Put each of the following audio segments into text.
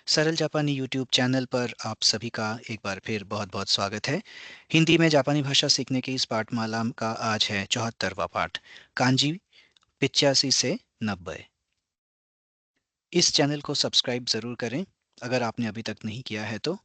सरल जापानी YouTube channel पर आप सभी का एक बार फिर बहुत बहुत स्वागत है। हिंदी में जापानी भाषा सीखने की इस पाठमाला का आज है 74वां पाठ। कांजी 85 से 90। इस चैनल को सब्सक्राइब ज़रूर करें अगर आपने अभी तक नहीं किया है तो।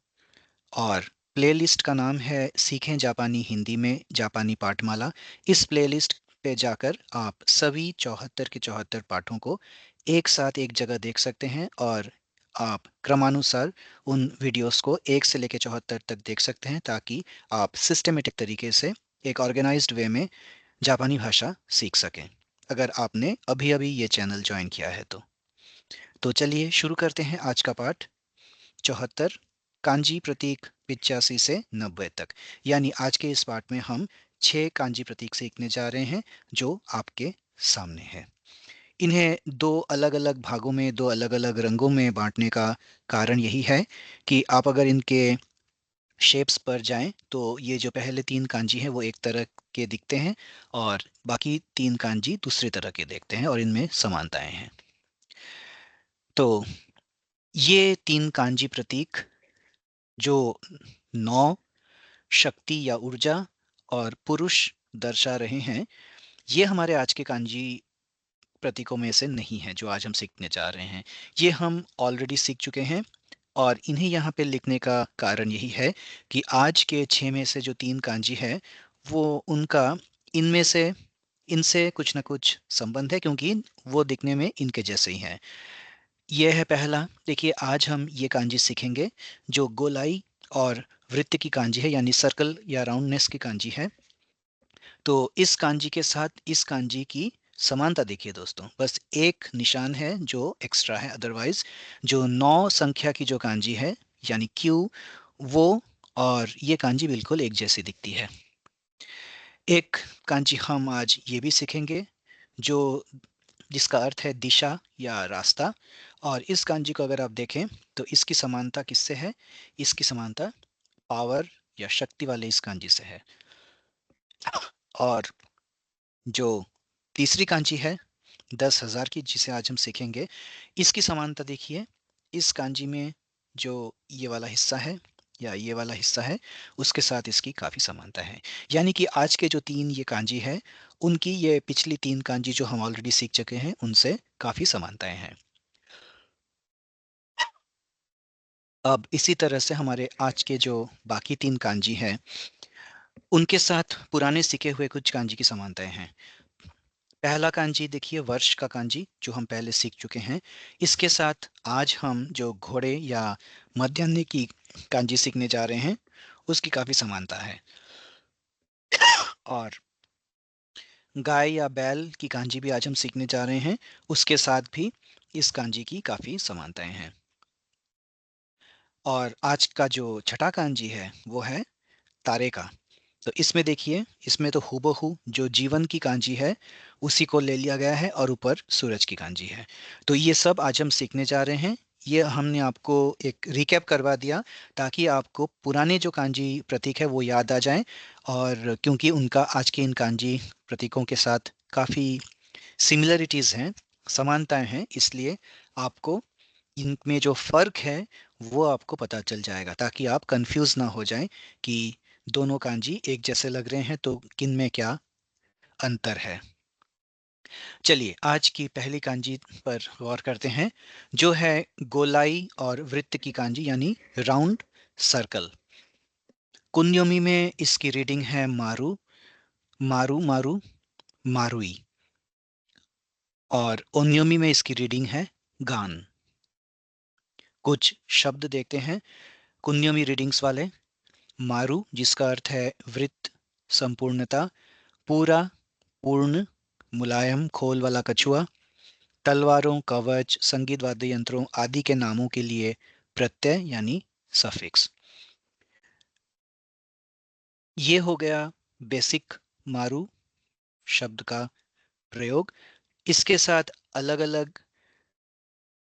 और प्लेलिस्ट का नाम है सीखें जापानी हिंदी में जापानी पाठमाला। इस प्लेलिस्ट पे जाकर आप सभी 74 के 74 पाठों को एक साथ एक जगह देख सकते हैं और आप क्रमानुसार उन वीडियोस को 1 से लेकर 74 तक देख सकते हैं ताकि आप सिस्टमेटिक तरीके से एक ऑर्गेनाइज्ड वे में जापानी भाषा सीख सकें, अगर आपने अभी अभी ये चैनल ज्वाइन किया है तो चलिए शुरू करते हैं आज का पाठ 74, कांजी प्रतीक 85 से 90 तक। यानी आज के इस पाठ में हम 6 कांजी प्रतीक सीखने जा रहे हैं जो आपके सामने है। इन्हें दो अलग अलग भागों में, दो अलग अलग रंगों में बांटने का कारण यही है कि आप अगर इनके शेप्स पर जाएं तो ये जो पहले 3 कांजी हैं वो एक तरह के दिखते हैं और बाकी 3 कांजी दूसरे तरह के दिखते हैं और इनमें समानताएं हैं। तो ये 3 कांजी प्रतीक जो 9 शक्ति या ऊर्जा और पुरुष दर्शा रहे हैं, ये हमारे आज के कांजी प्रतीकों में से नहीं है जो आज हम सीखने जा रहे हैं। ये हम ऑलरेडी सीख चुके हैं और इन्हें यहाँ पे लिखने का कारण यही है कि आज के 6 में से जो 3 कांजी है वो उनका इनमें से इनसे कुछ ना कुछ संबंध है, क्योंकि वो दिखने में इनके जैसे ही हैं। ये है पहला। देखिए, आज हम ये कांजी सीखेंगे जो गोलाई और वृत्त की कांजी है, यानी सर्कल या राउंडनेस की कांजी है। तो इस कांजी के साथ इस कांजी की समानता देखिए दोस्तों, बस एक निशान है जो एक्स्ट्रा है। अदरवाइज जो 9 संख्या की जो कांजी है यानी क्यू, वो और ये कांजी बिल्कुल एक जैसी दिखती है। एक कांजी हम आज ये भी सीखेंगे जो जिसका अर्थ है दिशा या रास्ता। और इस कांजी को अगर आप देखें तो इसकी समानता किससे है? इसकी समानता पावर या शक्ति वाले इस कांजी से है। और जो तीसरी कांजी है 10,000 की, जिसे आज हम सीखेंगे, इसकी समानता देखिए। इस कांजी में जो ये वाला हिस्सा है या ये वाला हिस्सा है, उसके साथ इसकी काफ़ी समानता है। यानी कि आज के जो 3 ये कांजी है, उनकी ये पिछली 3 कांजी जो हम ऑलरेडी सीख चुके हैं उनसे काफ़ी समानताएं हैं। अब इसी तरह से हमारे आज के जो बाकी 3 कांजी हैं, उनके साथ पुराने सीखे हुए कुछ कांजी की समानताएं हैं। पहला कांजी देखिए, वर्ष का कांजी जो हम पहले सीख चुके हैं। इसके साथ आज हम जो घोड़े या मध्याह्न की कांजी सीखने जा रहे हैं, उसकी काफ़ी समानता है। और गाय या बैल की कांजी भी आज हम सीखने जा रहे हैं, उसके साथ भी इस कांजी की काफ़ी समानताएं हैं। और आज का जो छठा कांजी है वो है तारे का। तो इसमें देखिए, इसमें तो हूबहू जो जीवन की कांजी है उसी को ले लिया गया है और ऊपर सूरज की कांजी है। तो ये सब आज हम सीखने जा रहे हैं। ये हमने आपको एक रिकैप करवा दिया ताकि आपको पुराने जो कांजी प्रतीक है वो याद आ जाएं। और क्योंकि उनका आज के इन कांजी प्रतीकों के साथ काफ़ी सिमिलरिटीज़ हैं, समानताएं हैं, इसलिए आपको इनमें जो फ़र्क है वो आपको पता चल जाएगा ताकि आप कंफ्यूज ना हो जाएं कि दोनों कांजी एक जैसे लग रहे हैं तो किन में क्या अंतर है। चलिए आज की पहली कांजी पर गौर करते हैं जो है गोलाई और वृत्त की कांजी, यानी राउंड सर्कल। कुन्योमी में इसकी रीडिंग है मारू मारू मारू मारुई। और ओन्योमी में इसकी रीडिंग है गान। कुछ शब्द देखते हैं कुन्योमी रीडिंग्स वाले। मारू, जिसका अर्थ है वृत्त, संपूर्णता, पूरा, पूर्ण, मुलायम खोल वाला कछुआ। तलवारों, कवच, संगीत वाद्य यंत्रों आदि के नामों के लिए प्रत्यय यानी सफिक्स। ये हो गया बेसिक मारू शब्द का प्रयोग। इसके साथ अलग अलग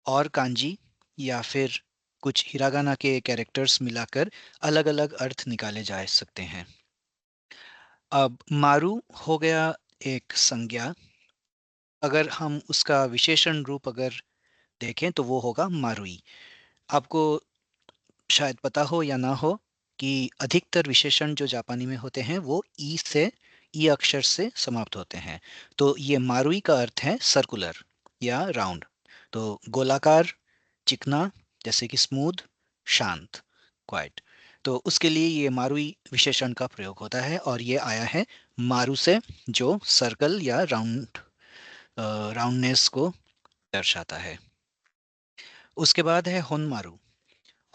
और कांजी या फिर कुछ हिरागाना के कैरेक्टर्स मिलाकर अलग अलग अर्थ निकाले जा सकते हैं। अब मारू हो गया एक संज्ञा। अगर हम उसका विशेषण रूप अगर देखें तो वो होगा मारुई। आपको शायद पता हो या ना हो कि अधिकतर विशेषण जो जापानी में होते हैं वो ई अक्षर से समाप्त होते हैं। तो ये मारुई का अर्थ है सर्कुलर या राउंड। तो गोलाकार, चिकना, जैसे कि स्मूथ, शांत, क्वाइट। तो उसके लिए ये मारुई विशेषण का प्रयोग होता है और ये आया है मारू से, जो सर्कल या राउंडनेस को दर्शाता है। उसके बाद है होनमारू।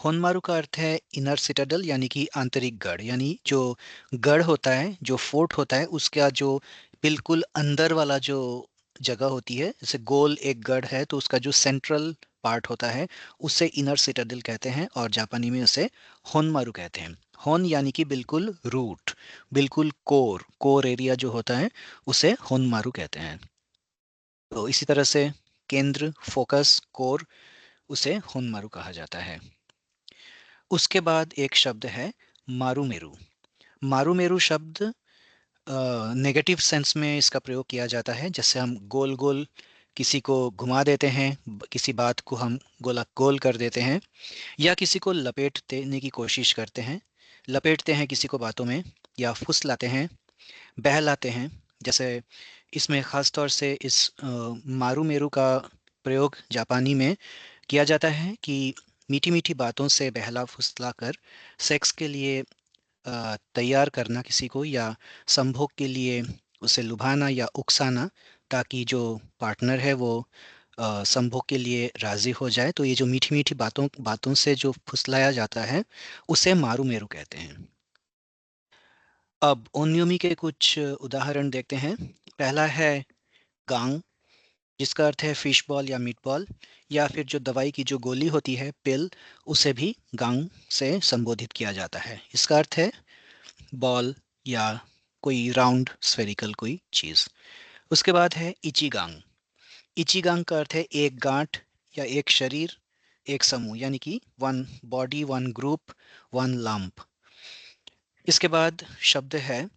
होनमारू का अर्थ है इनर सिटाडल, यानी कि आंतरिक गढ़, यानी जो गढ़ होता है, जो फोर्ट होता है, उसका जो बिल्कुल अंदर वाला जो जगह होती है, जैसे गोल एक गढ़ है तो उसका जो सेंट्रल पार्ट होता है उसे इनर सिटाडल कहते हैं और जापानी में उसे होनमारू कहते हैं। होन यानी कि बिल्कुल रूट, बिल्कुल कोर, कोर एरिया जो होता है उसे होनमारू कहते हैं। तो इसी तरह से केंद्र, फोकस, कोर, उसे होनमारू कहा जाता है। उसके बाद एक शब्द है मारूमेरू। मारूमेरू शब्द नेगेटिव सेंस में इसका प्रयोग किया जाता है। जैसे हम गोल गोल किसी को घुमा देते हैं, किसी बात को हम गोला गोल कर देते हैं, या किसी को लपेट देने की कोशिश करते हैं, लपेटते हैं किसी को बातों में, या फुसलाते हैं, बहलाते हैं। जैसे इसमें ख़ास तौर से इस मारूमेरू का प्रयोग जापानी में किया जाता है कि मीठी मीठी बातों से बहला फुसला कर सेक्स के लिए तैयार करना किसी को, या संभोग के लिए उसे लुभाना या उकसाना, ताकि जो पार्टनर है वो संभोग के लिए राजी हो जाए। तो ये जो मीठी मीठी बातों बातों से जो फुसलाया जाता है उसे मारू मेरू कहते हैं। अब ओनियोमी के कुछ उदाहरण देखते हैं। पहला है गांग, जिसका अर्थ है फिश बॉल या मीट बॉल, या फिर जो दवाई की जो गोली होती है पिल, उसे भी गांग से संबोधित किया जाता है। इसका अर्थ है बॉल या कोई राउंड स्फेरिकल कोई चीज। उसके बाद है इचिगांग। इचिगांग का अर्थ है एक गांठ या एक शरीर, एक समूह, यानी कि one body, one group, one lump. इसके बाद शब्द है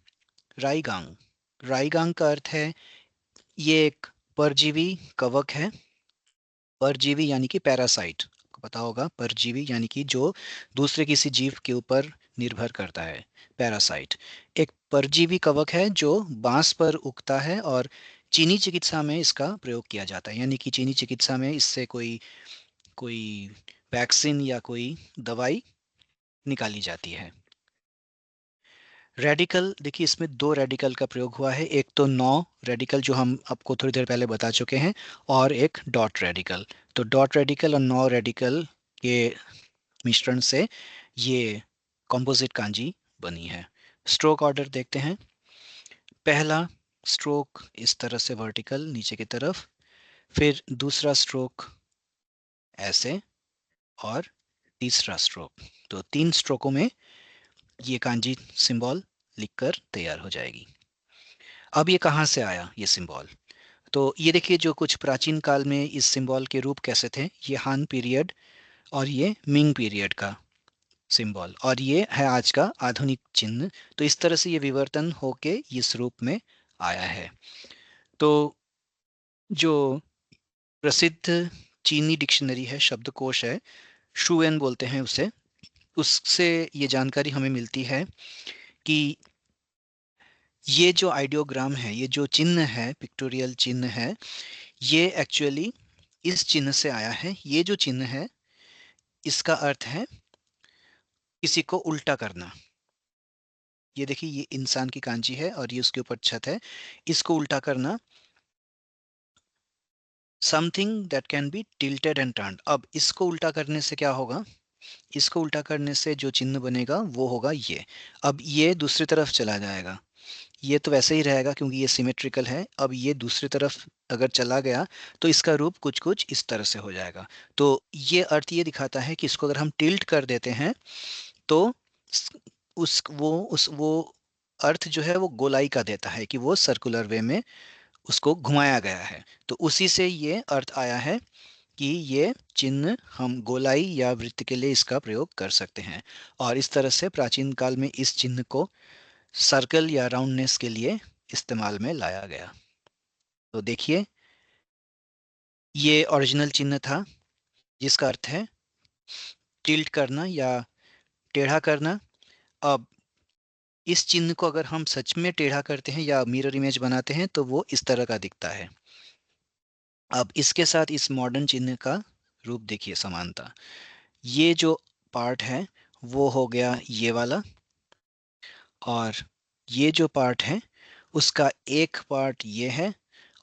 राईगांग। राईगांग का अर्थ है ये एक परजीवी कवक है। परजीवी यानी कि पैरासाइट, आपको पता होगा परजीवी यानी कि जो दूसरे किसी जीव के ऊपर निर्भर करता है, पैरासाइट। एक परजीवी कवक है जो बांस पर उगता है और चीनी चिकित्सा में इसका प्रयोग किया जाता है, यानी कि चीनी चिकित्सा में इससे कोई कोई वैक्सीन या कोई दवाई निकाली जाती है। रेडिकल, देखिए इसमें दो रेडिकल का प्रयोग हुआ है। एक तो नो रेडिकल जो हम आपको थोड़ी देर पहले बता चुके हैं, और एक डॉट रेडिकल। तो डॉट रेडिकल और नो रेडिकल के मिश्रण से ये कॉम्पोजिट कांजी बनी है। स्ट्रोक ऑर्डर देखते हैं। पहला स्ट्रोक इस तरह से वर्टिकल नीचे की तरफ, फिर दूसरा स्ट्रोक ऐसे, और तीसरा स्ट्रोक। तो तीन स्ट्रोकों में ये कांजी सिंबल लिखकर तैयार हो जाएगी। अब ये कहाँ से आया ये सिंबल? तो ये देखिए, जो कुछ प्राचीन काल में इस सिंबल के रूप कैसे थे, ये हान पीरियड और ये मिंग पीरियड का सिंबल, और ये है आज का आधुनिक चिन्ह। तो इस तरह से ये विवर्तन होके इस रूप में आया है। तो जो प्रसिद्ध चीनी डिक्शनरी है, शब्दकोश है, शुएन बोलते हैं उसे, उससे ये जानकारी हमें मिलती है कि ये जो आइडियोग्राम है, ये जो चिन्ह है, पिक्टोरियल चिन्ह है, ये एक्चुअली इस चिन्ह से आया है। ये जो चिन्ह है इसका अर्थ है किसी को उल्टा करना। ये देखिए, ये इंसान की कांजी है और ये उसके ऊपर छत है, इसको उल्टा करना। Something that can be tilted and turned. अब इसको उल्टा करने से क्या होगा? इसको उल्टा करने से जो चिन्ह बनेगा वो होगा ये। अब ये दूसरी तरफ चला जाएगा, ये तो वैसे ही रहेगा क्योंकि ये सिमेट्रिकल है। अब ये दूसरी तरफ अगर चला गया तो इसका रूप कुछ कुछ इस तरह से हो जाएगा। तो ये अर्थ ये दिखाता है कि इसको अगर हम टिल्ट कर देते हैं तो वो अर्थ जो है वो गोलाई का देता है, कि वो सर्कुलर वे में उसको घुमाया गया है। तो उसी से ये अर्थ आया है कि ये चिन्ह हम गोलाई या वृत्त के लिए इसका प्रयोग कर सकते हैं। और इस तरह से प्राचीन काल में इस चिन्ह को सर्कल या राउंडनेस के लिए इस्तेमाल में लाया गया। तो देखिए, ये ओरिजिनल चिन्ह था जिसका अर्थ है टिल्ट करना या टेढ़ा करना। अब इस चिन्ह को अगर हम सच में टेढ़ा करते हैं या मिरर इमेज बनाते हैं तो वो इस तरह का दिखता है। अब इसके साथ इस मॉडर्न चिन्ह का रूप देखिए, समानता। ये जो पार्ट है वो हो गया ये वाला, और ये जो पार्ट है उसका एक पार्ट ये है,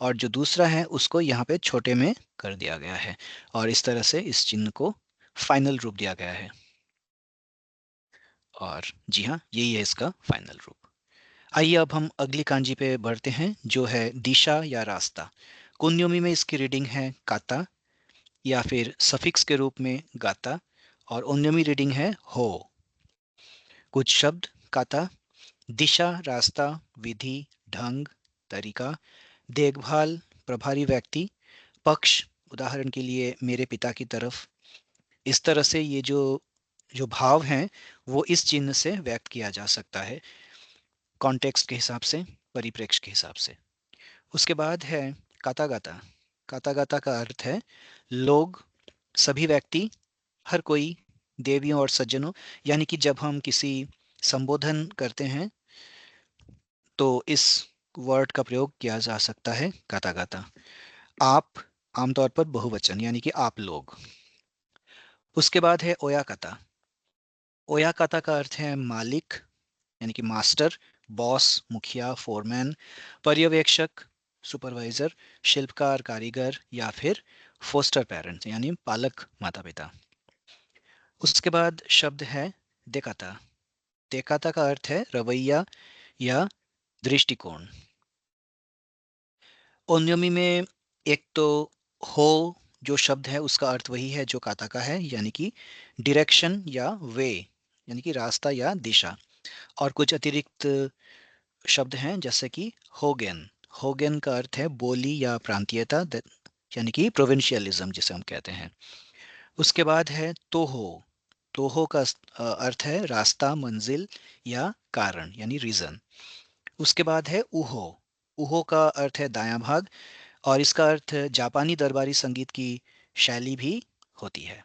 और जो दूसरा है उसको यहाँ पे छोटे में कर दिया गया है, और इस तरह से इस चिन्ह को फाइनल रूप दिया गया है। और जी हाँ, यही है इसका फाइनल रूप। आइए अब हम अगली कांजी पे बढ़ते हैं, जो है दिशा या रास्ता। कुन्योमी में इसकी रीडिंग है काता, या फिर सफिक्स के रूप में गाता, और ओन्योमी रीडिंग है हो। कुछ शब्द काता: दिशा, रास्ता, विधि, ढंग, तरीका, देखभाल, प्रभारी व्यक्ति, पक्ष, उदाहरण के लिए मेरे पिता की तरफ। इस तरह से ये जो जो भाव हैं वो इस चिन्ह से व्यक्त किया जा सकता है, कॉन्टेक्स्ट के हिसाब से, परिप्रेक्ष्य के हिसाब से। उसके बाद है कातागाता। कातागाता का अर्थ है लोग, सभी व्यक्ति, हर कोई, देवियों और सज्जनों। यानी कि जब हम किसी संबोधन करते हैं तो इस वर्ड का प्रयोग किया जा सकता है कातागाता। आप, आमतौर पर बहुवचन, यानी कि आप लोग। उसके बाद है ओयाकाता। ओयाकाता का अर्थ है मालिक, यानी कि मास्टर, बॉस, मुखिया, फोरमैन, पर्यवेक्षक, सुपरवाइजर, शिल्पकार, कारीगर, या फिर फोस्टर पेरेंट्स यानी पालक माता पिता। उसके बाद शब्द है देकाता। देकाता का अर्थ है रवैया या दृष्टिकोण। ओन्योमी में एक तो हो जो शब्द है उसका अर्थ वही है जो काता का है, यानी कि डायरेक्शन या वे, यानी कि रास्ता या दिशा। और कुछ अतिरिक्त शब्द हैं जैसे कि होगेन। होगेन का अर्थ है बोली या प्रांतीयता, यानी कि प्रोविंशियलिज्म जिसे हम कहते हैं। उसके बाद है तोहो। तोहो का अर्थ है रास्ता, मंजिल या कारण, यानी रीजन। उसके बाद है उहो। उहो का अर्थ है दायां भाग, और इसका अर्थ जापानी दरबारी संगीत की शैली भी होती है।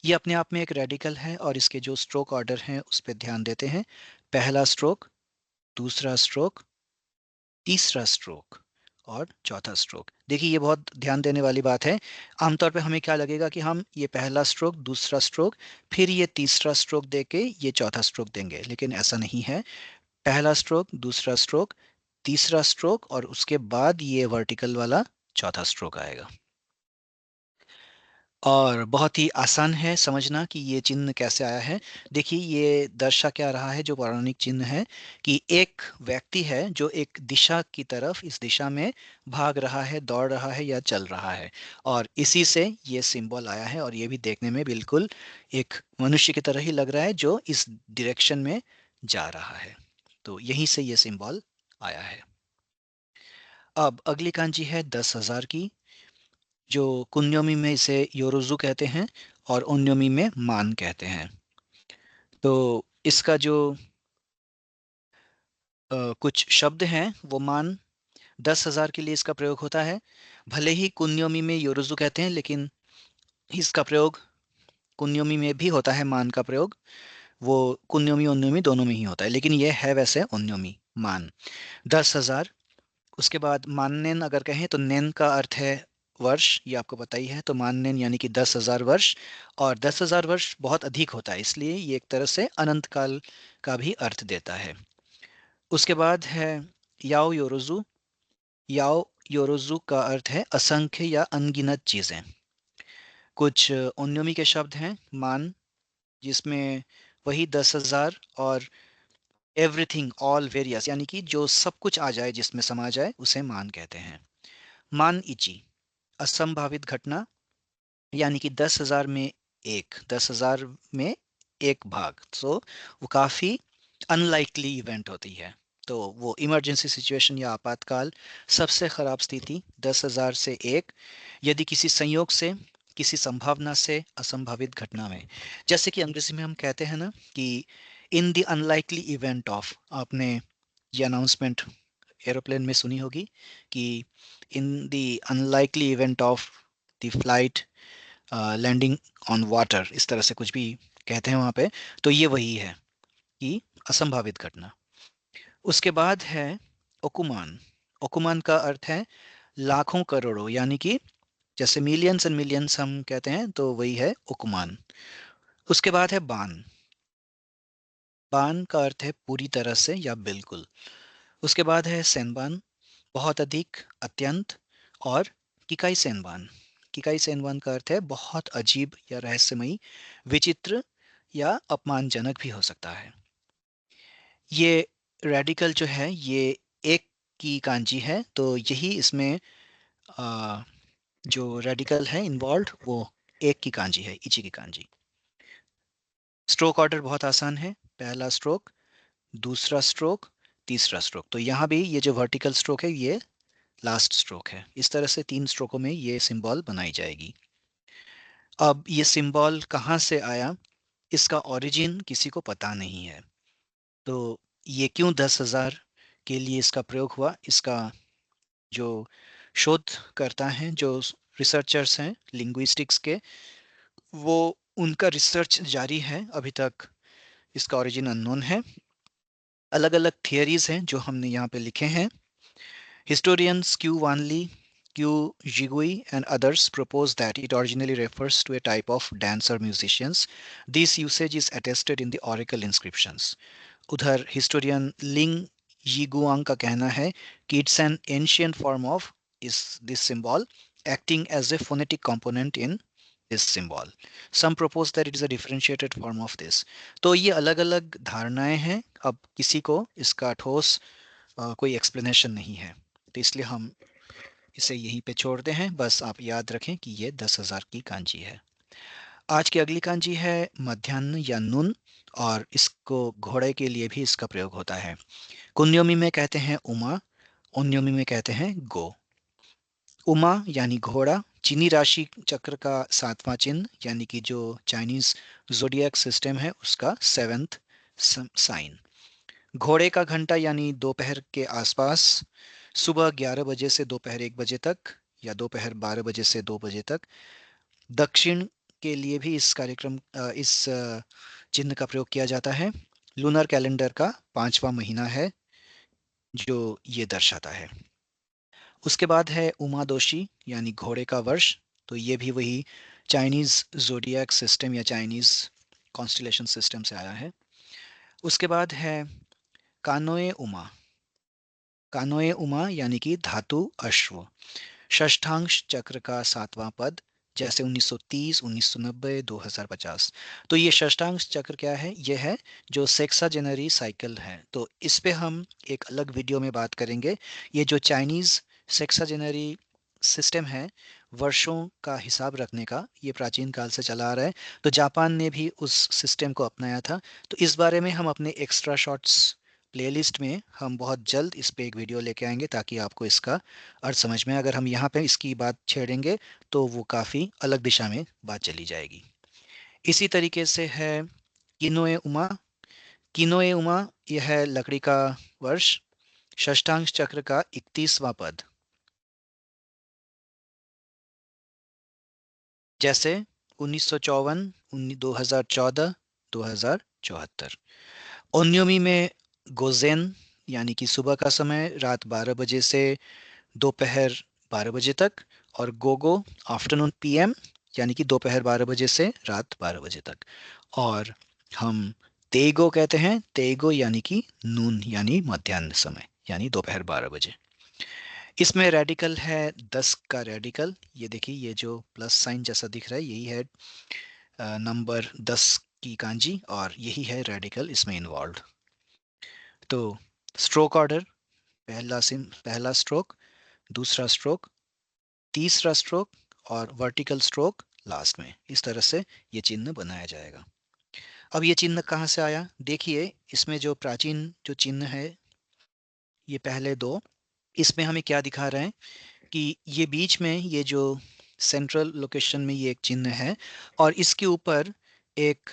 ये अपने आप में एक रेडिकल है, और इसके जो स्ट्रोक ऑर्डर हैं उस पर ध्यान देते हैं। पहला स्ट्रोक, दूसरा स्ट्रोक, तीसरा स्ट्रोक और चौथा स्ट्रोक। देखिए ये बहुत ध्यान देने वाली बात है। आमतौर पे हमें क्या लगेगा कि हम ये पहला स्ट्रोक, दूसरा स्ट्रोक, फिर ये तीसरा स्ट्रोक देके ये चौथा स्ट्रोक देंगे, लेकिन ऐसा नहीं है। पहला स्ट्रोक, दूसरा स्ट्रोक, तीसरा स्ट्रोक, और उसके बाद ये वर्टिकल वाला चौथा स्ट्रोक आएगा। और बहुत ही आसान है समझना कि ये चिन्ह कैसे आया है। देखिए ये दर्शा क्या रहा है, जो पौराणिक चिन्ह है, कि एक व्यक्ति है जो एक दिशा की तरफ, इस दिशा में भाग रहा है, दौड़ रहा है या चल रहा है, और इसी से ये सिंबल आया है। और ये भी देखने में बिल्कुल एक मनुष्य की तरह ही लग रहा है जो इस डायरेक्शन में जा रहा है। तो यहीं से ये सिंबल आया है। अब अगली कांजी है 10,000 की, जो कुन्योमी में इसे योरोजु कहते हैं और ओन्योमी में मान कहते हैं। तो इसका जो कुछ शब्द हैं वो मान 10,000 के लिए इसका प्रयोग होता है। भले ही कुन्योमी में योरोजु कहते हैं, लेकिन इसका प्रयोग कुन्योमी में भी होता है, मान का प्रयोग। वो कुन्योमी ओन्योमी दोनों में ही होता है, लेकिन ये है वैसे ओन्योमी, मान। 10,000। उसके बाद माननेन अगर कहें तो नेन का अर्थ है वर्ष, ये आपको पता ही है। तो माननेन यानी कि 10,000 वर्ष, और 10,000 वर्ष बहुत अधिक होता है, इसलिए ये एक तरह से अनंत काल का भी अर्थ देता है। उसके बाद है याओ योरोजु। याओ योरोजु का अर्थ है असंख्य या अनगिनत चीज़ें। कुछ ओन्योमी के शब्द हैं मान, जिसमें वही 10,000 और एवरीथिंग ऑल वेरियस, यानी कि जो सब कुछ आ जाए, जिसमें समा जाए, उसे मान कहते हैं। मान इची, असंभावित घटना, यानी कि 10,000 में एक, 10,000 में एक भाग। सो वो काफ़ी अनलाइकली इवेंट होती है। तो वो इमरजेंसी सिचुएशन या आपातकाल, सबसे खराब स्थिति, 10,000 से एक, यदि किसी संयोग से, किसी संभावना से, असंभावित घटना में। जैसे कि अंग्रेजी में हम कहते हैं ना कि in the unlikely event of, आपने ये अनाउंसमेंट एरोप्लेन में सुनी होगी कि in the unlikely event of the flight landing on water, इस तरह से कुछ भी कहते हैं वहाँ पे। तो ये वही है कि असंभावित घटना। उसके बाद है ओकुमान। ओकुमान का अर्थ है लाखों करोड़ों, यानी कि जैसे मिलियंस एंड मिलियंस हम कहते हैं, तो वही है ओकुमान। उसके बाद है बान। बान का अर्थ है पूरी तरह से या बिल्कुल। उसके बाद है सेनबान, बहुत अधिक, अत्यंत। और किकाई सेनबान। किकाई सेनबान का अर्थ है बहुत अजीब या रहस्यमयी, विचित्र या अपमानजनक भी हो सकता है। ये रेडिकल जो है ये एक की कांजी है, तो यही इसमें आ, जो रेडिकल है इन्वॉल्व वो एक की कांजी है, इची की कांजी। स्ट्रोक ऑर्डर बहुत आसान है, पहला स्ट्रोक, दूसरा स्ट्रोक, तीसरा स्ट्रोक। तो यहाँ भी ये जो वर्टिकल स्ट्रोक है ये लास्ट स्ट्रोक है। इस तरह से 3 स्ट्रोकों में ये सिंबल बनाई जाएगी। अब ये सिंबल कहाँ से आया, इसका ओरिजिन किसी को पता नहीं है। तो ये क्यों 10,000 के लिए इसका प्रयोग हुआ, इसका जो शोध करता है, जो रिसर्चर्स हैं लिंग्विस्टिक्स के, वो उनका रिसर्च जारी है। अभी तक इसका ओरिजिन अननोन है। अलग अलग थियरीज हैं जो हमने यहाँ पे लिखे हैं। Historians Q. Wanli, Q. Jigui, and others propose that it originally refers to a type of dancer musicians. This usage is attested in the oracle inscriptions. उधर historian Ling Yiguang का कहना है कि it's an ancient form of is this symbol acting as a phonetic component in this symbol. Some propose that it is a differentiated form of this. तो ये अलग अलग धारणाएं हैं। अब किसी को इसका ठोस कोई एक्सप्लेनेशन नहीं है, तो इसलिए हम इसे यहीं पे छोड़ते हैं। बस आप याद रखें कि ये 10,000 की कांजी है। आज की अगली कांजी है मध्याह्न या नुन, और इसको घोड़े के लिए भी इसका प्रयोग होता है। कुन्योमी में कहते हैं उमा, उन्योमी में कहते हैं गो। उमा यानी घोड़ा, चीनी राशि चक्र का 7वां चिन्ह, यानी कि जो चाइनीज जोडियक सिस्टम है उसका 7th साइन। घोड़े का घंटा यानी दोपहर के आसपास, सुबह 11 बजे से दोपहर 1 बजे तक, या दोपहर 12 बजे से 2 बजे तक। दक्षिण के लिए भी इस चिन्ह का प्रयोग किया जाता है। लूनर कैलेंडर का 5वां महीना है जो ये दर्शाता है। उसके बाद है उमादोशी यानी घोड़े का वर्ष। तो ये भी वही चाइनीज जोडियक सिस्टम या चाइनीज कॉन्स्टिलेशन सिस्टम से आया है। उसके बाद है कानोए उमा। कानोए उमा यानी कि धातु अश्व, षष्ठांश चक्र का 7वां पद, जैसे 1930, 1990, 2050। तो ये षष्ठांश चक्र क्या है, ये है जो सेक्साजेनरी साइकिल है। तो इस पे हम एक अलग वीडियो में बात करेंगे। ये जो चाइनीज सेक्साजेनरी सिस्टम है, वर्षों का हिसाब रखने का, ये प्राचीन काल से चला आ रहा है। तो जापान ने भी उस सिस्टम को अपनाया था। तो इस बारे में हम अपने एक्स्ट्रा शॉर्ट्स प्लेलिस्ट में हम बहुत जल्द इस पे एक वीडियो लेके आएंगे, ताकि आपको इसका अर्थ समझ में। अगर हम यहाँ पे इसकी बात छेड़ेंगे तो वो काफ़ी अलग दिशा में बात चली जाएगी। इसी तरीके से है किनोए उमा। किनोए उमा यह है लकड़ी का वर्ष, षष्ठांश चक्र का 31वां पद, जैसे 1954, 2014, 2074। ओन्योमी में गोजेन यानी कि सुबह का समय, रात 12 बजे से दोपहर 12 बजे तक। और गोगो आफ्टरनून पीएम, यानी कि दोपहर 12 बजे से रात 12 बजे तक। और हम तेगो कहते हैं, तेगो यानी कि नून यानी मध्याह्न समय, यानी दोपहर 12 बजे। इसमें रेडिकल है 10 का रेडिकल। ये देखिए, ये जो प्लस साइन जैसा दिख रहा है यही है नंबर 10 की कांजी, और यही है रेडिकल इसमें इन्वॉल्व। तो स्ट्रोक ऑर्डर, पहला स्ट्रोक, दूसरा स्ट्रोक, तीसरा स्ट्रोक, और वर्टिकल स्ट्रोक लास्ट में। इस तरह से ये चिन्ह बनाया जाएगा। अब ये चिन्ह कहाँ से आया, देखिए इसमें जो प्राचीन जो चिन्ह है, ये पहले दो, इसमें हमें क्या दिखा रहे हैं कि ये बीच में ये जो सेंट्रल लोकेशन में ये एक चिन्ह है, और इसके ऊपर एक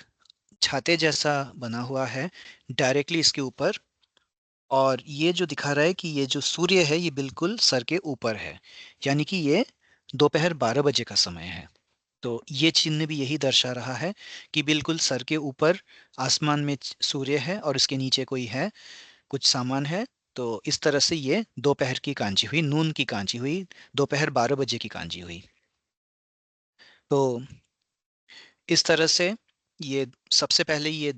छाते जैसा बना हुआ है डायरेक्टली इसके ऊपर। और ये जो दिखा रहा है कि ये जो सूर्य है ये बिल्कुल सर के ऊपर है, यानी कि ये दोपहर 12 बजे का समय है। तो ये चिन्ह भी यही दर्शा रहा है कि बिल्कुल सर के ऊपर आसमान में सूर्य है और उसके नीचे कोई है, कुछ सामान है। तो इस तरह से ये दोपहर की कांजी हुई, नून की कांजी हुई, दोपहर 12 बजे की कांजी हुई। तो इस तरह से ये सबसे पहले ये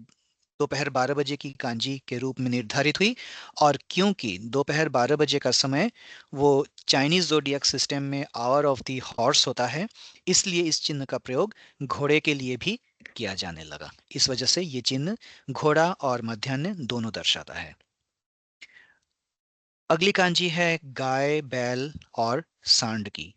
दोपहर 12 बजे की कांजी के रूप में निर्धारित हुई। और क्योंकि दोपहर 12 बजे का समय वो चाइनीज जोडियक सिस्टम में आवर ऑफ द हॉर्स होता है, इसलिए इस चिन्ह का प्रयोग घोड़े के लिए भी किया जाने लगा। इस वजह से ये चिन्ह घोड़ा और मध्याह्न दोनों दर्शाता है। अगली कांजी है गाय, बैल और सांड की।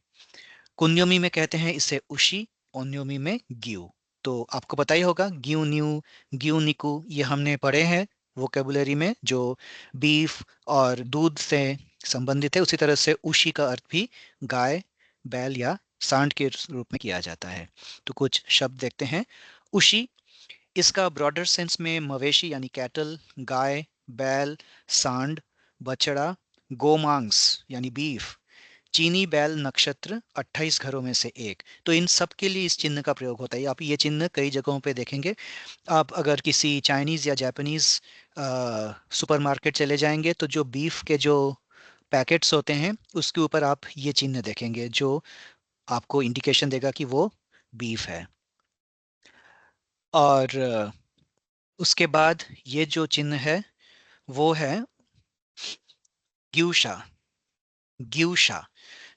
कुन्योमी में कहते हैं इसे उशी, ओन्योमी में ग्यू। तो आपको पता ही होगा, ग्यू न्यू, ग्यू निकू, ये हमने पढ़े हैं वोकेबुलरी में, जो बीफ और दूध से संबंधित है। उसी तरह से उशी का अर्थ भी गाय, बैल या सांड के रूप में किया जाता है। तो कुछ शब्द देखते हैं। उशी, इसका ब्रॉडर सेंस में मवेशी यानी कैटल, गाय, बैल, सांड, बछड़ा, गोमांस यानी बीफ, चीनी बैल नक्षत्र, 28 घरों में से एक। तो इन सब के लिए इस चिन्ह का प्रयोग होता है। आप ये चिन्ह कई जगहों पे देखेंगे। आप अगर किसी चाइनीज या जापानीज सुपरमार्केट चले जाएंगे तो जो बीफ के जो पैकेट्स होते हैं उसके ऊपर आप ये चिन्ह देखेंगे, जो आपको इंडिकेशन देगा कि वो बीफ है। और उसके बाद ये जो चिन्ह है वो है ग्यूशा। ग्यूशा,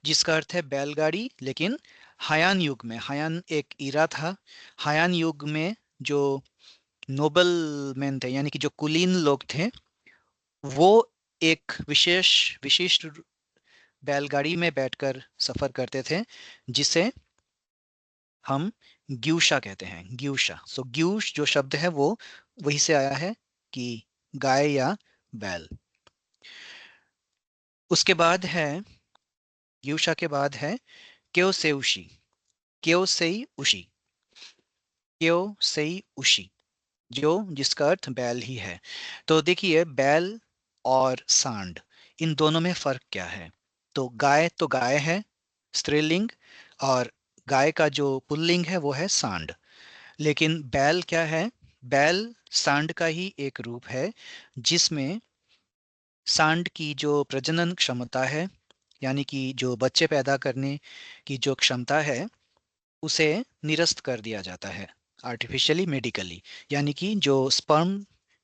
जिसका अर्थ है बैलगाड़ी, लेकिन हायान युग में, हायान एक इरा था, हायान युग में जो नोबल मैन थे यानी कि जो कुलीन लोग थे, वो एक विशेष विशिष्ट बैलगाड़ी में बैठकर सफर करते थे, जिसे हम ग्यूशा कहते हैं। ग्यूशा, सो ग्यूश जो शब्द है वो वहीं से आया है कि गाय या बैल। उसके बाद है, ग्यूशा के बाद है क्योसेउशी। क्योसेई उशी, क्योसेई उशी, जो जिसका अर्थ बैल ही है। तो देखिए, बैल और सांड, इन दोनों में फर्क क्या है? तो गाय है स्त्रीलिंग, और गाय का जो पुल्लिंग है वो है सांड। लेकिन बैल क्या है? बैल सांड का ही एक रूप है, जिसमें सांड की जो प्रजनन क्षमता है, यानी कि जो बच्चे पैदा करने की जो क्षमता है, उसे निरस्त कर दिया जाता है आर्टिफिशियली, मेडिकली। यानी कि जो स्पर्म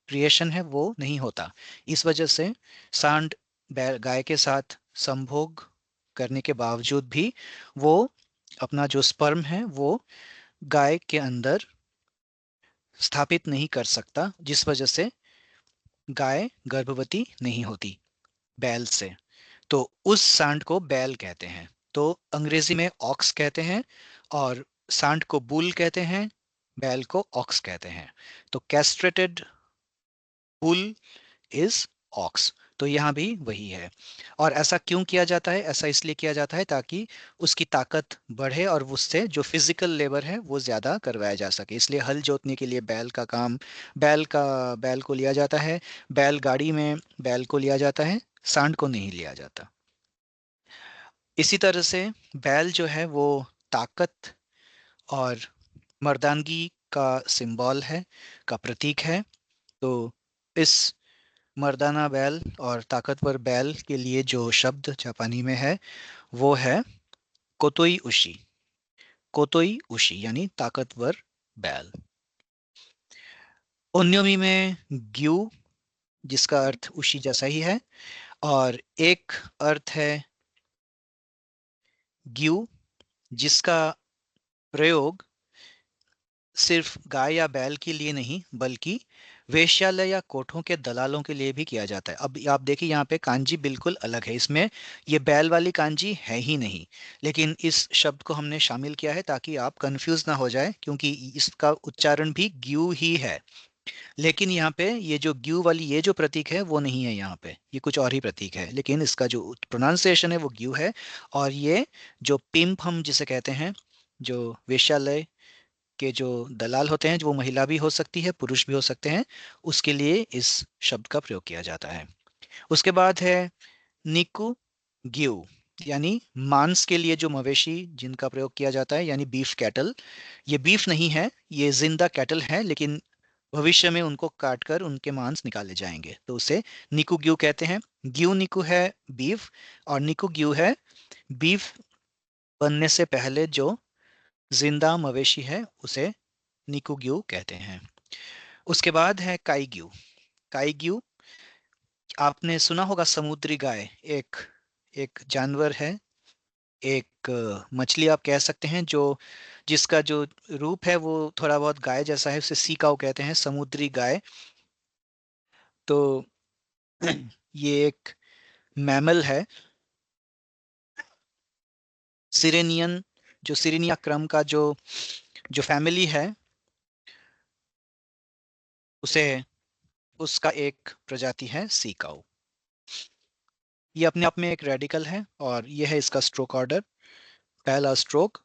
क्रिएशन है वो नहीं होता। इस वजह से सांड गाय के साथ संभोग करने के बावजूद भी वो अपना जो स्पर्म है वो गाय के अंदर स्थापित नहीं कर सकता, जिस वजह से गाय गर्भवती नहीं होती बैल से। तो उस सांड को बैल कहते हैं। तो अंग्रेजी में ऑक्स कहते हैं, और सांड को बुल कहते हैं, बैल को ऑक्स कहते हैं। तो कैस्ट्रेटेड बुल इज ऑक्स। तो यहाँ भी वही है। और ऐसा क्यों किया जाता है? ऐसा इसलिए किया जाता है ताकि उसकी ताकत बढ़े और उससे जो फिजिकल लेबर है वो ज्यादा करवाया जा सके। इसलिए हल जोतने के लिए बैल का काम, बैल को लिया जाता है। बैलगाड़ी में बैल को लिया जाता है, सांड को नहीं लिया जाता। इसी तरह से बैल जो है वो ताकत और मर्दानगी का सिंबल है, का प्रतीक है। तो इस मर्दाना बैल और ताकतवर बैल के लिए जो शब्द जापानी में है वो है कोतोई उशी। कोतोई उशी यानी ताकतवर बैल। ओन्योमी में ग्यू, जिसका अर्थ उशी जैसा ही है, और एक अर्थ है ग्यू, जिसका प्रयोग सिर्फ गाय या बैल के लिए नहीं बल्कि वेश्यालय या कोठों के दलालों के लिए भी किया जाता है। अब आप देखिए, यहाँ पे कांजी बिल्कुल अलग है। इसमें ये बैल वाली कांजी है ही नहीं, लेकिन इस शब्द को हमने शामिल किया है ताकि आप कंफ्यूज ना हो जाए, क्योंकि इसका उच्चारण भी ग्यू ही है। लेकिन यहाँ पे ये जो ग्यू वाली ये जो प्रतीक है वो नहीं है, यहाँ पे ये कुछ और ही प्रतीक है, लेकिन इसका जो प्रोनाउंसिएशन है वो ग्यू है। और ये जो पिंप हम जिसे कहते हैं, जो वेश्यालय के जो दलाल होते हैं, जो वो महिला भी हो सकती है, पुरुष भी हो सकते हैं, उसके लिए इस शब्द का प्रयोग किया जाता है। उसके बाद है निकू ग्यू। यानी मांस के लिए जो मवेशी जिनका प्रयोग किया जाता है, यानी बीफ कैटल। ये बीफ नहीं है, ये जिंदा कैटल है, लेकिन भविष्य में उनको काटकर उनके मांस निकाले जाएंगे, तो उसे निकू ग्यू कहते हैं। ग्यू निकू है बीफ, और निकू ग्यू है बीफ बनने से पहले जो जिंदा मवेशी है, उसे निकू ग्यू कहते हैं। उसके बाद है काई ग्यू। काई ग्यू, आपने सुना होगा समुद्री गाय, एक एक जानवर है, एक मछली आप कह सकते हैं, जो जिसका जो रूप है वो थोड़ा बहुत गाय जैसा है, उसे सी काऊ कहते हैं, समुद्री गाय। तो ये एक मैमल है, सिरेनियन, जो सिरेनिया क्रम का जो जो फैमिली है, उसे उसका एक प्रजाति है सी काऊ। ये अपने आप में एक रेडिकल है, और ये है इसका स्ट्रोक ऑर्डर। पहला स्ट्रोक,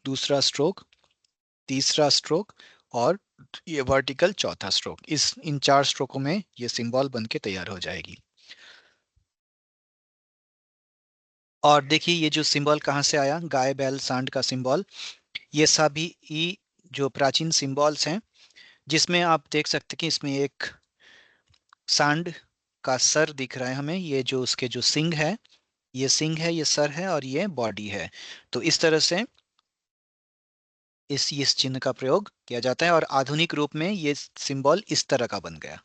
दूसरा स्ट्रोक, तीसरा स्ट्रोक, और ये वर्टिकल चौथा स्ट्रोक। इस इन 4 स्ट्रोकों में ये सिंबल बन के तैयार हो जाएगी। और देखिए ये जो सिंबल कहाँ से आया, गाय बैल सांड का सिंबल। ये सभी जो प्राचीन सिंबल्स हैं, जिसमें आप देख सकते हैं कि इसमें एक सांड का सर दिख रहा है हमें, ये जो उसके जो सिंग है, ये सिंग है, ये सर है, और ये बॉडी है। तो इस तरह से इस चिन्ह का प्रयोग किया जाता है, और आधुनिक रूप में ये सिंबल इस तरह का बन गया।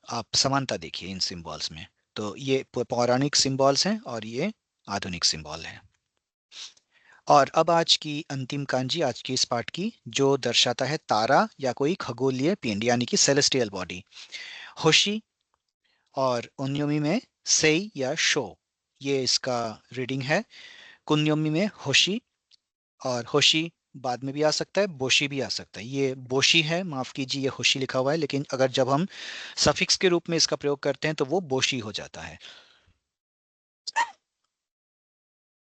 आप समानता देखिए इन सिंबल्स में। तो ये पौराणिक सिंबल्स हैं, और ये आधुनिक सिंबल है। और अब आज की अंतिम कांजी, आज की इस पाठ की, जो दर्शाता है तारा या कोई खगोलीय पिंड, यानी कि सेलेस्टियल बॉडी। होशी, और उन्योमी में सेई या शो, ये इसका रीडिंग है। कुन्योमी में होशी, और होशी बाद में भी आ सकता है, बोशी भी आ सकता है। ये बोशी है, माफ कीजिए, ये होशी लिखा हुआ है, लेकिन अगर जब हम सफिक्स के रूप में इसका प्रयोग करते हैं तो वो बोशी हो जाता है।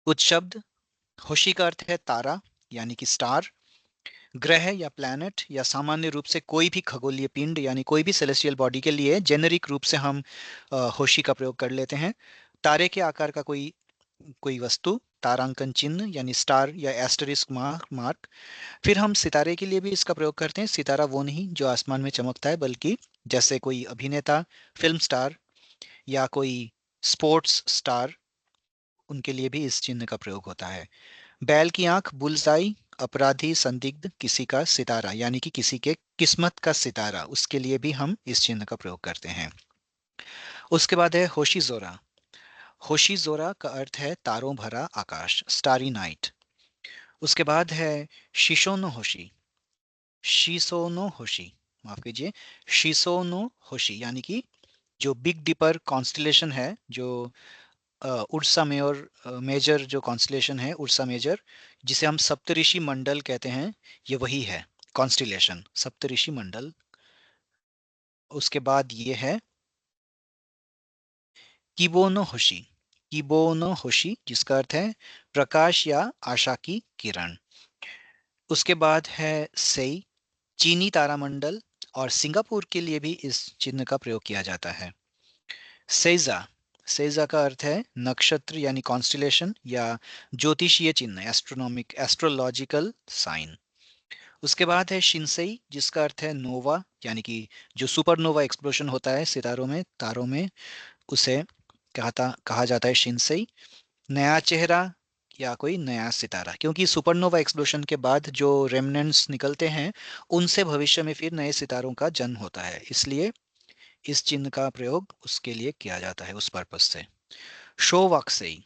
कुछ शब्द, होशी का अर्थ है तारा, यानी कि स्टार, ग्रह या प्लैनेट, या सामान्य रूप से कोई भी खगोलीय पिंड, यानी कोई भी सेलेस्टियल बॉडी के लिए जेनेरिक रूप से हम होशी का प्रयोग कर लेते हैं। तारे के आकार का कोई कोई वस्तु, तारांकन चिन्ह यानी स्टार या एस्टेरिस्क मार्क। फिर हम सितारे के लिए भी इसका प्रयोग करते हैं। सितारा वो नहीं जो आसमान में चमकता है, बल्कि जैसे कोई अभिनेता, फिल्म स्टार, या कोई स्पोर्ट्स स्टार, उनके लिए भी इस चिन्ह का प्रयोग होता है। बैल की आंख, बुलसाई, अपराधी, संदिग्ध, किसी का सितारा, यानी कि किसी के किस्मत का सितारा, उसके लिए भी हम इस चिन्ह का प्रयोग करते हैं। उसके बाद है होशी जोरा। होशी जोरा का अर्थ है तारों भरा आकाश, स्टारी नाइट। उसके बाद है शिशोनो होशी। शिसोनो होशी, माफ कीजिए, शिसोनो होशी, यानी कि जो बिग डिपर कॉन्स्टलेशन है, जो उर्सा मेजर मेजर जो कॉन्स्टलेशन है, उर्सा मेजर, जिसे हम सप्तऋषि मंडल कहते हैं, ये वही है कॉन्स्टलेशन, सप्तऋषि मंडल। उसके बाद ये है किबोनो होशी। किबोनो होशी, जिसका अर्थ है प्रकाश या आशा की किरण। उसके बाद है सेई, चीनी तारामंडल, और सिंगापुर के लिए भी इस चिन्ह का प्रयोग किया जाता है। सेजा, सेजा का अर्थ है नक्षत्र यानी कॉन्स्टिलेशन, या ज्योतिषीय चिन्ह, एस्ट्रोनॉमिक एस्ट्रोलॉजिकल साइन। उसके बाद है शिनसेई, जिसका अर्थ है नोवा, यानी कि जो सुपरनोवा एक्सप्लोजन होता है सितारों में, तारों में, उसे कहा जाता है शिनसेई। नया चेहरा या कोई नया सितारा, क्योंकि सुपरनोवा एक्सप्लोजन के बाद जो रेमनेंट्स निकलते हैं, उनसे भविष्य में फिर नए सितारों का जन्म होता है, इसलिए इस चिन्ह का प्रयोग उसके लिए किया जाता है, उस पर्पज से। शोवाक्सेई,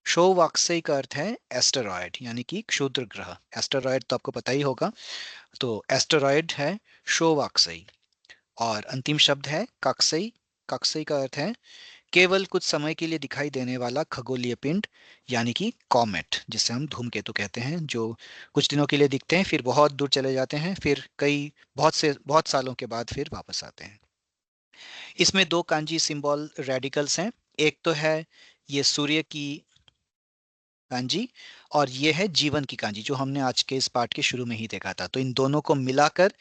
शोवाक्सेई का अर्थ है एस्टेरॉयड, यानी कि क्षुद्र ग्रह। एस्टेरॉयड तो आपको पता ही होगा, तो एस्टेरॉयड है शोवाक्सेई। और अंतिम शब्द है कक्सेई। कक्सेई का अर्थ है केवल कुछ समय के लिए दिखाई देने वाला खगोलीय पिंड, यानी कि कॉमेट, जिसे हम धूमकेतु कहते हैं, जो कुछ दिनों के लिए दिखते हैं, फिर बहुत दूर चले जाते हैं, फिर कई बहुत सालों के बाद फिर वापस आते हैं। इसमें 2 कांजी सिंबल रेडिकल्स हैं। एक तो है ये सूर्य की कांजी, और ये है जीवन की कांजी, जो हमने आज के इस पाठ के शुरू में ही देखा था। तो इन दोनों को मिलाकर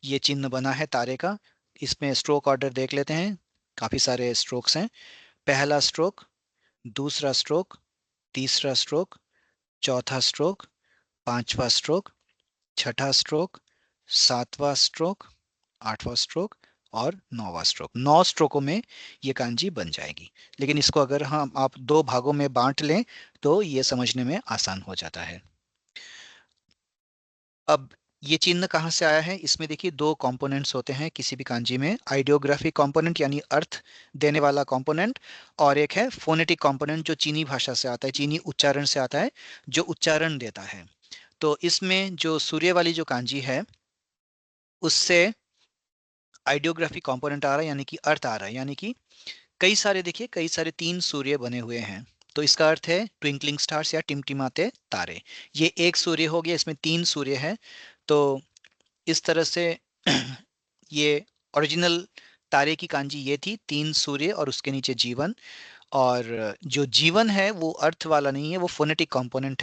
ये चिन्ह बना है तारे का। इसमें स्ट्रोक ऑर्डर देख लेते हैं, काफी सारे स्ट्रोक्स हैं। पहला स्ट्रोक, दूसरा स्ट्रोक, तीसरा स्ट्रोक, चौथा स्ट्रोक, पांचवा स्ट्रोक, छठा स्ट्रोक, सातवां स्ट्रोक, आठवां स्ट्रोक और नौवां स्ट्रोक। 9 स्ट्रोकों में ये कांजी बन जाएगी। लेकिन इसको अगर हम आप दो भागों में बांट लें तो ये समझने में आसान हो जाता है। अब ये चिन्ह कहाँ से आया है? इसमें देखिए दो कंपोनेंट्स होते हैं किसी भी कांजी में, आइडियोग्राफिक कंपोनेंट यानी अर्थ देने वाला कंपोनेंट, और एक है फोनेटिक कंपोनेंट जो चीनी भाषा से आता है, चीनी उच्चारण से आता है, जो उच्चारण देता है। तो इसमें जो सूर्य वाली जो कांजी है उससे आइडियोग्राफिक कंपोनेंट आ रहा है, यानी कि अर्थ आ रहा है, यानी कि कई सारे, देखिए कई सारे 3 सूर्य बने हुए हैं। तो इसका अर्थ है ट्विंकलिंग स्टार्स या टिमटिमाते तारे। ये एक सूर्य हो गया, इसमें 3 सूर्य है। तो इस तरह से ये ओरिजिनल तारे की कांजी ये थी, 3 सूर्य और उसके नीचे जीवन। और जो जीवन है वो अर्थ वाला नहीं है, वो फोनेटिक कंपोनेंट है।